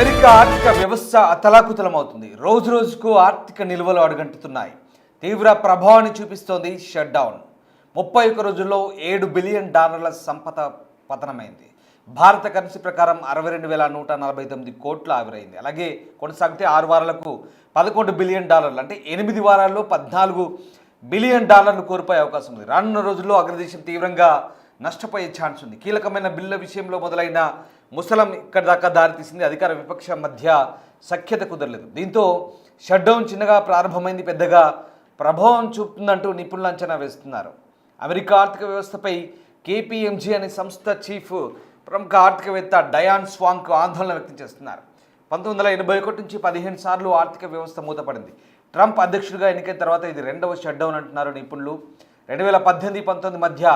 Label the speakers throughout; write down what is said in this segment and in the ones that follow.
Speaker 1: America ఆర్థిక వ్యవస్థ అతలాకుతలమవుతుంది. రోజు రోజుకు ఆర్థిక నిల్వలు అడుగంటుతున్నాయి. తీవ్ర ప్రభావాన్ని చూపిస్తోంది షట్ డౌన్. 31 రోజుల్లో $7 బిలియన్ సంపద పతనమైంది. భారత కరెన్సీ ప్రకారం 62,149 కోట్ల ఆవిరైంది. అలాగే కొనసాగితే 6 వారాలకు $11 బిలియన్, అంటే 8 వారాల్లో $14 బిలియన్ కోల్పోయే అవకాశం ఉంది. రానున్న రోజుల్లో అగ్రదేశం తీవ్రంగా నష్టపోయే ఛాన్స్ ఉంది. కీలకమైన బిల్లుల విషయంలో మొదలైన ముసలం ఇక్కడ దాకా దారితీసింది. అధికార విపక్ష మధ్య సఖ్యత కుదరలేదు. దీంతో షట్డౌన్ చిన్నగా ప్రారంభమైంది, పెద్దగా ప్రభావం చూపుతుందంటూ నిపుణులు అంచనా వేస్తున్నారు. అమెరికా ఆర్థిక వ్యవస్థపై KPMG అనే సంస్థ చీఫ్ ప్రముఖ ఆర్థికవేత్త డయాన్ స్వాంగ్ ఆందోళన వ్యక్తం చేస్తున్నారు. 1981 నుంచి 15 సార్లు ఆర్థిక వ్యవస్థ మూతపడింది. ట్రంప్ అధ్యక్షుడిగా ఎన్నికైన తర్వాత ఇది 2వ షట్డౌన్ అంటున్నారు నిపుణులు. 2018-19 మధ్య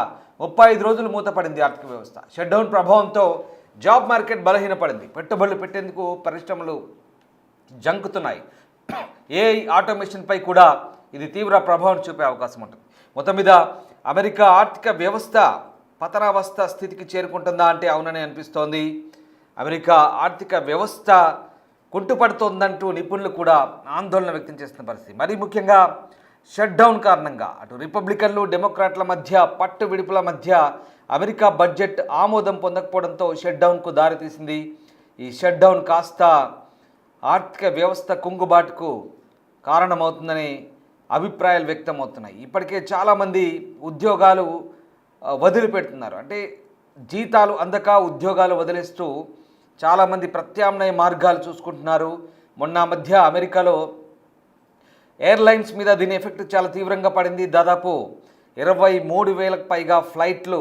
Speaker 1: 35 రోజులు మూతపడింది ఆర్థిక వ్యవస్థ. షట్డౌన్ ప్రభావంతో జాబ్ మార్కెట్ బలహీనపడింది. పెట్టుబడులు పెట్టేందుకు పరిశ్రమలు జంకుతున్నాయి. AI ఆటోమేషన్పై కూడా ఇది తీవ్ర ప్రభావం చూపే అవకాశం ఉంటుంది. మొత్తం మీద అమెరికా ఆర్థిక వ్యవస్థ పతనావస్థ స్థితికి చేరుకుంటుందా అంటే అవునని అనిపిస్తోంది. అమెరికా ఆర్థిక వ్యవస్థ కుంటుపడుతోందంటూ నిపుణులు కూడా ఆందోళన వ్యక్తం చేస్తున్న పరిస్థితి. మరీ ముఖ్యంగా షట్ డౌన్ కారణంగా అటు రిపబ్లికన్లు డెమోక్రాట్ల మధ్య పట్టు విడుపుల మధ్య అమెరికా బడ్జెట్ ఆమోదం పొందకపోవడంతో షట్ డౌన్కు దారితీసింది. ఈ షట్ డౌన్ కాస్త ఆర్థిక వ్యవస్థ కుంగుబాటుకు కారణమవుతుందని అభిప్రాయాలు వ్యక్తమవుతున్నాయి. ఇప్పటికే చాలామంది ఉద్యోగాలు వదిలిపెడుతున్నారు. అంటే జీతాలు అందక ఉద్యోగాలు వదిలేస్తూ చాలామంది ప్రత్యామ్నాయ మార్గాలు చూసుకుంటున్నారు. మొన్న మధ్య అమెరికాలో ఎయిర్లైన్స్ మీద దీని ఎఫెక్ట్ చాలా తీవ్రంగా పడింది. దాదాపు 23,000కు పైగా ఫ్లైట్లు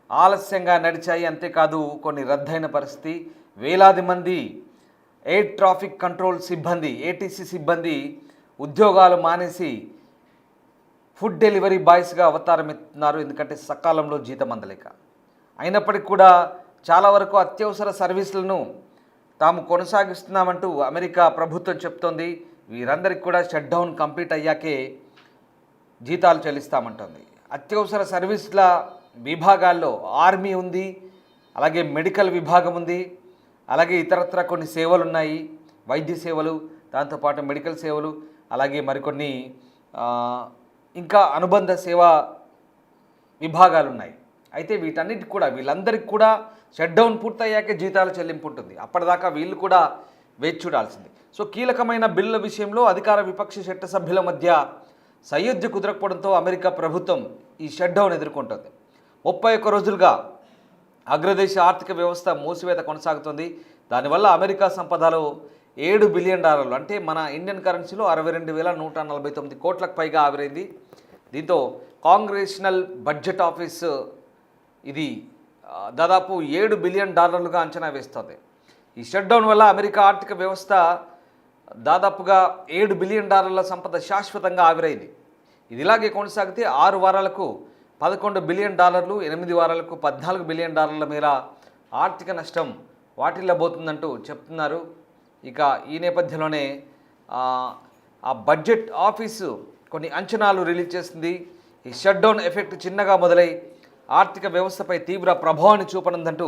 Speaker 1: ఆలస్యంగా నడిచాయి. అంతేకాదు కొన్ని రద్దయిన పరిస్థితి. వేలాది మంది ఎయిర్ ట్రాఫిక్ కంట్రోల్ సిబ్బంది, ATC సిబ్బంది ఉద్యోగాలు మానేసి ఫుడ్ డెలివరీ బాయ్స్గా అవతారం ఎత్తున్నారు. ఎందుకంటే సకాలంలో జీతం అందలేక. అయినప్పటికీ కూడా చాలా వరకు అత్యవసర సర్వీసులను తాము కొనసాగిస్తున్నామంటూ అమెరికా ప్రభుత్వం చెప్తోంది. వీరందరికీ కూడా షట్ డౌన్ కంప్లీట్ అయ్యాకే జీతాలు చెల్లిస్తామంటుంది. అత్యవసర సర్వీసుల విభాగాల్లో ఆర్మీ ఉంది, అలాగే మెడికల్ విభాగం ఉంది, అలాగే ఇతరత్ర కొన్ని సేవలు ఉన్నాయి, వైద్య సేవలు, దాంతోపాటు మెడికల్ సేవలు, అలాగే మరికొన్ని ఇంకా అనుబంధ సేవా విభాగాలు ఉన్నాయి. అయితే వీటన్నిటికి కూడా వీళ్ళందరికీ కూడా షట్ డౌన్ పూర్తయ్యాకే జీతాలు చెల్లింపు ఉంటుంది. అప్పటిదాకా వీళ్ళు కూడా వేచి చూడాల్సింది. సో కీలకమైన బిల్లుల విషయంలో అధికార విపక్ష చట్టసభ్యుల మధ్య సయోధ్య కుదరకపోవడంతో అమెరికా ప్రభుత్వం ఈ షట్ డౌన్ ఎదుర్కొంటుంది. 31 రోజులుగా అగ్రదేశ ఆర్థిక వ్యవస్థ మూసివేత కొనసాగుతుంది. దానివల్ల అమెరికా సంపదలో $7 బిలియన్, అంటే మన ఇండియన్ కరెన్సీలో 62,149 కోట్లకు పైగా ఆవిరైంది. దీంతో కాంగ్రెషనల్ బడ్జెట్ ఆఫీస్ ఇది దాదాపు $7 బిలియన్ అంచనా వేస్తుంది. ఈ షట్డౌన్ వల్ల అమెరికా ఆర్థిక వ్యవస్థ దాదాపుగా $7 బిలియన్ సంపద శాశ్వతంగా ఆవిరైంది. ఇది ఇలాగే కొనసాగితే 6 వారాలకు $11 బిలియన్, 8 వారాలకు $14 బిలియన్ మేర ఆర్థిక నష్టం వాటిల్లబోతుందంటూ చెప్తున్నారు. ఇక ఈ నేపథ్యంలోనే ఆ బడ్జెట్ ఆఫీసు కొన్ని అంచనాలు రిలీజ్ చేసింది. ఈ షట్డౌన్ ఎఫెక్ట్ చిన్నగా మొదలై ఆర్థిక వ్యవస్థపై తీవ్ర ప్రభావాన్ని చూపనుందంటూ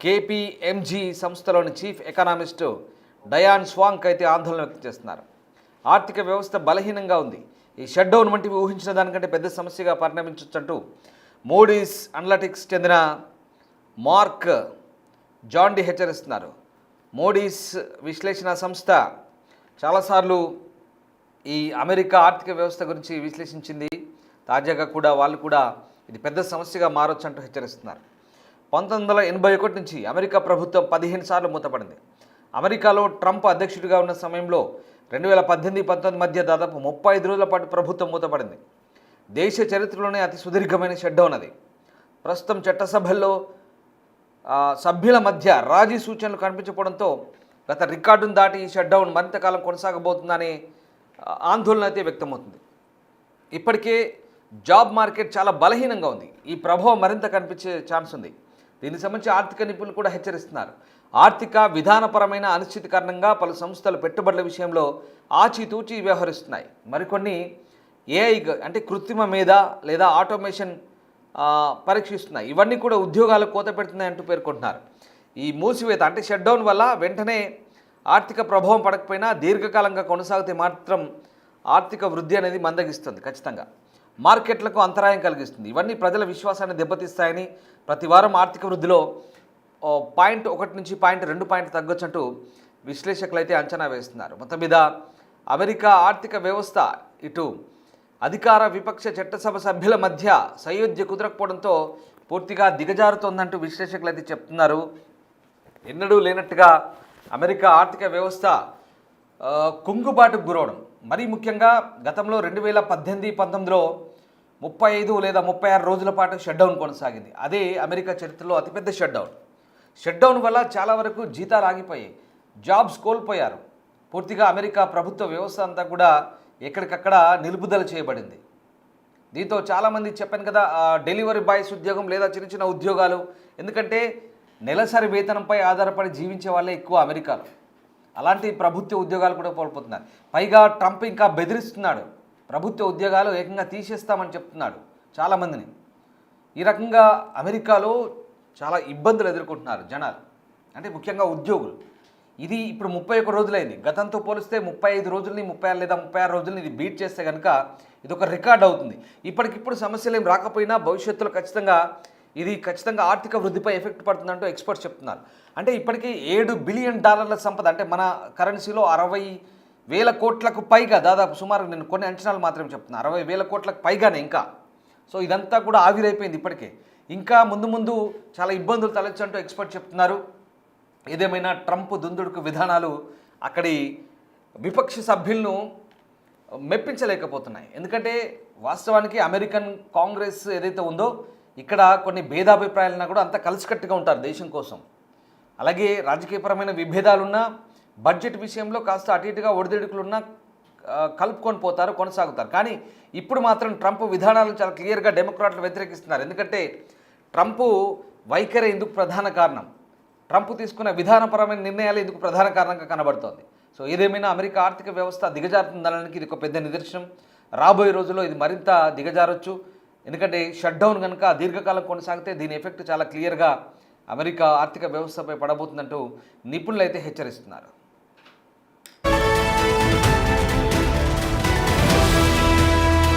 Speaker 1: KPMG సంస్థలోని చీఫ్ ఎకనామిస్ట్ డయాన్ స్వాంగ్ అయితే ఆందోళన వ్యక్తం చేస్తున్నారు. ఆర్థిక వ్యవస్థ బలహీనంగా ఉంది. ఈ షట్డౌన్ వంటివి ఊహించిన దానికంటే పెద్ద సమస్యగా పరిణమించవచ్చంటూ మూడీస్ అనలిటిక్స్ చెందిన మార్క్ జాండి హెచ్చరిస్తున్నారు. మూడీస్ విశ్లేషణ సంస్థ చాలాసార్లు ఈ అమెరికా ఆర్థిక వ్యవస్థ గురించి విశ్లేషించింది. తాజాగా కూడా వాళ్ళు కూడా ఇది పెద్ద సమస్యగా మారొచ్చు అంటూ హెచ్చరిస్తున్నారు. 1981 నుంచి అమెరికా ప్రభుత్వం 15 సార్లు మూతపడింది. అమెరికాలో ట్రంప్ అధ్యక్షుడిగా ఉన్న సమయంలో 2018-19 మధ్య దాదాపు 35 రోజుల పాటు ప్రభుత్వం మూతపడింది. దేశ చరిత్రలోనే అతి సుదీర్ఘమైన షట్డౌన్ అది. ప్రస్తుతం చట్టసభల్లో సభ్యుల మధ్య రాజీ సూచనలు కనిపించకపోవడంతో గత రికార్డును దాటి ఈ షట్డౌన్ మరింత కాలం కొనసాగబోతుందనే ఆందోళన అయితే వ్యక్తమవుతుంది. ఇప్పటికే జాబ్ మార్కెట్ చాలా బలహీనంగా ఉంది. ఈ ప్రభావం మరింత కనిపించే ఛాన్స్ ఉంది. దీనికి సంబంధించి ఆర్థిక నిపుణులు కూడా హెచ్చరిస్తున్నారు. ఆర్థిక విధానపరమైన అనిశ్చితి కారణంగా పలు సంస్థలు పెట్టుబడుల విషయంలో ఆచితూచి వ్యవహరిస్తున్నాయి. మరికొన్ని AI అంటే కృత్రిమ మేధ లేదా ఆటోమేషన్ పరీక్షిస్తున్నాయి. ఇవన్నీ కూడా ఉద్యోగాలకు కోత పెడుతున్నాయి అంటూ పేర్కొంటున్నారు. ఈ మూసివేత అంటే షట్డౌన్ వల్ల వెంటనే ఆర్థిక ప్రభావం పడకపోయినా దీర్ఘకాలంగా కొనసాగితే మాత్రం ఆర్థిక వృద్ధి అనేది మందగిస్తుంది ఖచ్చితంగా. మార్కెట్లకు అంతరాయం కలిగిస్తుంది. ఇవన్నీ ప్రజల విశ్వాసాన్ని దెబ్బతీస్తాయని ప్రతి వారం ఆర్థిక వృద్ధిలో 0.1 నుంచి 0.2 పాయింట్ తగ్గొచ్చంటూ విశ్లేషకులు అయితే అంచనా వేస్తున్నారు. మొత్తం మీద అమెరికా ఆర్థిక వ్యవస్థ ఇటు అధికార విపక్ష చట్టసభ సభ్యుల మధ్య సయోధ్య కుదరకపోవడంతో పూర్తిగా దిగజారుతోందంటూ విశ్లేషకులు అయితే చెప్తున్నారు. ఎన్నడూ లేనట్టుగా అమెరికా ఆర్థిక వ్యవస్థ కుంగుబాటుకు గురవడం, మరీ ముఖ్యంగా గతంలో 2018-19లో 35 లేదా 36 రోజుల పాటు షట్డౌన్ కొనసాగింది. అదే అమెరికా చరిత్రలో అతిపెద్ద షట్డౌన్ వల్ల చాలా వరకు జీతాలు ఆగిపోయాయి, జాబ్స్ కోల్పోయారు. పూర్తిగా అమెరికా ప్రభుత్వ వ్యవస్థ అంతా కూడా ఎక్కడికక్కడ నిలుపుదల చేయబడింది. దీంతో చాలామంది చెప్పాను కదా, డెలివరీ బాయ్స్ ఉద్యోగం లేదా చిన్న చిన్న ఉద్యోగాలు, ఎందుకంటే నెలసరి వేతనంపై ఆధారపడి జీవించే వాళ్ళే ఎక్కువ అమెరికాలో. అలాంటి ప్రభుత్వ ఉద్యోగాలు కూడా కోల్పోతున్నారు. పైగా ట్రంప్ ఇంకా బెదిరిస్తున్నాడు, ప్రభుత్వ ఉద్యోగాలు ఏకంగా తీసేస్తామని చెప్తున్నాడు చాలామందిని. ఈ రకంగా అమెరికాలో చాలా ఇబ్బందులు ఎదుర్కొంటున్నారు జనాలు, అంటే ముఖ్యంగా ఉద్యోగులు. ఇది ఇప్పుడు 31 రోజులైంది. గతంతో పోలిస్తే 35 రోజుల్ని 36 లేదా 36 రోజుల్ని ఇది బీట్ చేస్తే కనుక ఇది ఒక రికార్డ్ అవుతుంది. ఇప్పటికిప్పుడు సమస్యలు ఏం రాకపోయినా భవిష్యత్తులో ఖచ్చితంగా ఆర్థిక వృద్ధిపై ఎఫెక్ట్ పడుతుందంటూ ఎక్స్పర్ట్స్ చెప్తున్నారు. అంటే ఇప్పటికీ $7 బిలియన్ సంపద, అంటే మన కరెన్సీలో 60,000 కోట్లకు పైగా, దాదాపు సుమారు నేను కొన్ని అంచనాలు మాత్రమే చెప్తున్నాను, 60,000 కోట్లకు పైగానే ఇంకా. సో ఇదంతా కూడా ఆవిరైపోయింది ఇప్పటికే. ఇంకా ముందు చాలా ఇబ్బందులు తలెచ్చంటూ ఎక్స్పర్ట్ చెప్తున్నారు. ఏదేమైనా ట్రంప్ దుందుడుకు విధానాలు అక్కడి విపక్ష సభ్యులను మెప్పించలేకపోతున్నాయి. ఎందుకంటే వాస్తవానికి అమెరికన్ కాంగ్రెస్ ఏదైతే ఉందో ఇక్కడ కొన్ని భేదాభిప్రాయాలున్నా కూడా అంత కలిసికట్టుగా ఉంటారు దేశం కోసం. అలాగే రాజకీయపరమైన విభేదాలున్నా, బడ్జెట్ విషయంలో కాస్త అటు ఇటుగా ఒడిదుడుకులున్నా కలుపుకొని పోతారు, కొనసాగుతారు. కానీ ఇప్పుడు మాత్రం ట్రంప్ విధానాలను చాలా క్లియర్గా డెమోక్రాట్లు వ్యతిరేకిస్తున్నారు. ఎందుకంటే ట్రంప్ వైఖరి ఎందుకు ప్రధాన కారణం, ట్రంప్ తీసుకున్న విధానపరమైన నిర్ణయాలు ఎందుకు ప్రధాన కారణంగా కనబడుతోంది. సో ఏదేమైనా అమెరికా ఆర్థిక వ్యవస్థ దిగజారుతుందనడానికి ఇది ఒక పెద్ద నిదర్శనం. రాబోయే రోజుల్లో ఇది మరింత దిగజారొచ్చు. ఎందుకంటే షట్డౌన్ కనుక దీర్ఘకాలం కొనసాగితే దీని ఎఫెక్ట్ చాలా క్లియర్గా అమెరికా ఆర్థిక వ్యవస్థపై పడబోతుందంటూ నిపుణులు అయితే హెచ్చరిస్తున్నారు.